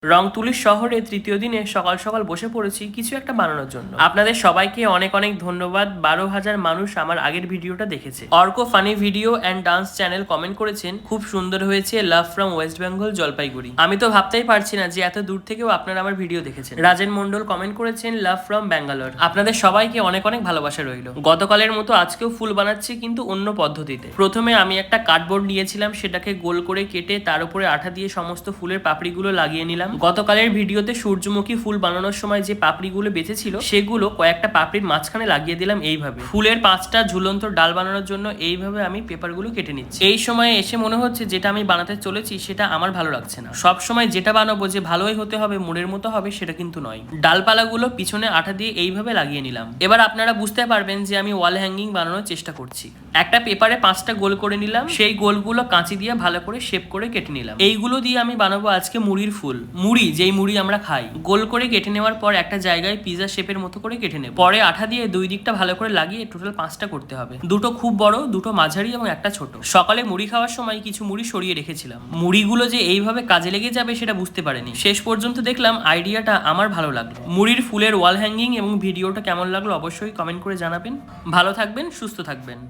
রংতুলির শহরে তৃতীয় দিনে সকাল সকাল বসে পড়েছি কিছু একটা বানানোর জন্য। আপনাদের সবাইকে অনেক অনেক ধন্যবাদ। 12,000 মানুষ আমার আগের ভিডিওটা দেখেছে। Arka funny video and dance channel comment করেছেন, খুব সুন্দর হয়েছে, love from west Bengal Jalpaiguri. আমি তো ভাবতেই পারছি না যে এত দূর থেকেও আপনারা আমার ভিডিও দেখেছেন। রাজেন মন্ডল কমেন্ট করেছেন, লাভ ফ্রম ব্যাঙ্গালোর। আপনাদের সবাইকে অনেক অনেক ভালোবাসা রইল। গতকালের মতো আজকেও ফুল বানাচ্ছি, কিন্তু অন্য পদ্ধতিতে। প্রথমে আমি একটা কার্ডবোর্ড নিয়েছিলাম, সেটাকে গোল করে কেটে তার উপরে আঠা দিয়ে সমস্ত ফুলের পাপড়িগুলো লাগিয়ে নিলাম। গতকালের ভিডিওতে সূর্যমুখী ফুল বানানোর সময় যে পাপড়িগুলো বেঁচেছিল সেগুলো কয়েকটা পাপড়ির মাঝখানে লাগিয়ে দিলাম। এইভাবে ফুলের 5টা ঝুলন্ত ডাল বানানোর জন্য এইভাবে আমি পেপারগুলো কেটে নিচ্ছি। এই সময় এসে মনে হচ্ছে যেটা আমি বানাতে চলেছি সেটা আমার ভালো লাগছে না। সব সময় যেটা বানাবো যে ভালোই হতে হবে, মনের মতো হবে, সেটা কিন্তু নয়। ডালপালাগুলো পিছনে আঠা দিয়ে এইভাবে লাগিয়ে নিলাম। এবার আপনারা বুঝতে পারবেন যে আমি ওয়াল হ্যাঙ্গিং বানানোর চেষ্টা করছি। একটা পেপারে 5টা গোল করে নিলাম, সেই গোলগুলো কাঁচি দিয়ে ভালো করে শেপ করে কেটে নিলাম। এইগুলো দিয়ে আমি বানাবো আজকে মুড়ির ফুল। মুড়ি, যেই মুড়ি আমরা খাই। গোল করে কেটে নেওয়ার পর একটা জায়গায় পিজা শেপের মতো করে কেটে নেব। পরে আঠা দিয়ে দুই দিকটা ভালো করে লাগিয়ে টোটাল 5টা করতে হবে। দুটো খুব বড়, দুটো মাঝারি এবং একটা ছোট। সকালে মুড়ি খাওয়ার সময় কিছু মুড়ি সরিয়ে রেখেছিলাম। মুড়িগুলো যে এইভাবে কাজে লেগে যাবে সেটা বুঝতে পারিনি। শেষ পর্যন্ত দেখলাম আইডিয়াটা আমার ভালো লাগলো। মুড়ির ফুলের ওয়াল হ্যাঙ্গিং এবং ভিডিওটা কেমন লাগলো অবশ্যই কমেন্ট করে জানাবেন। ভালো থাকবেন, সুস্থ থাকবেন।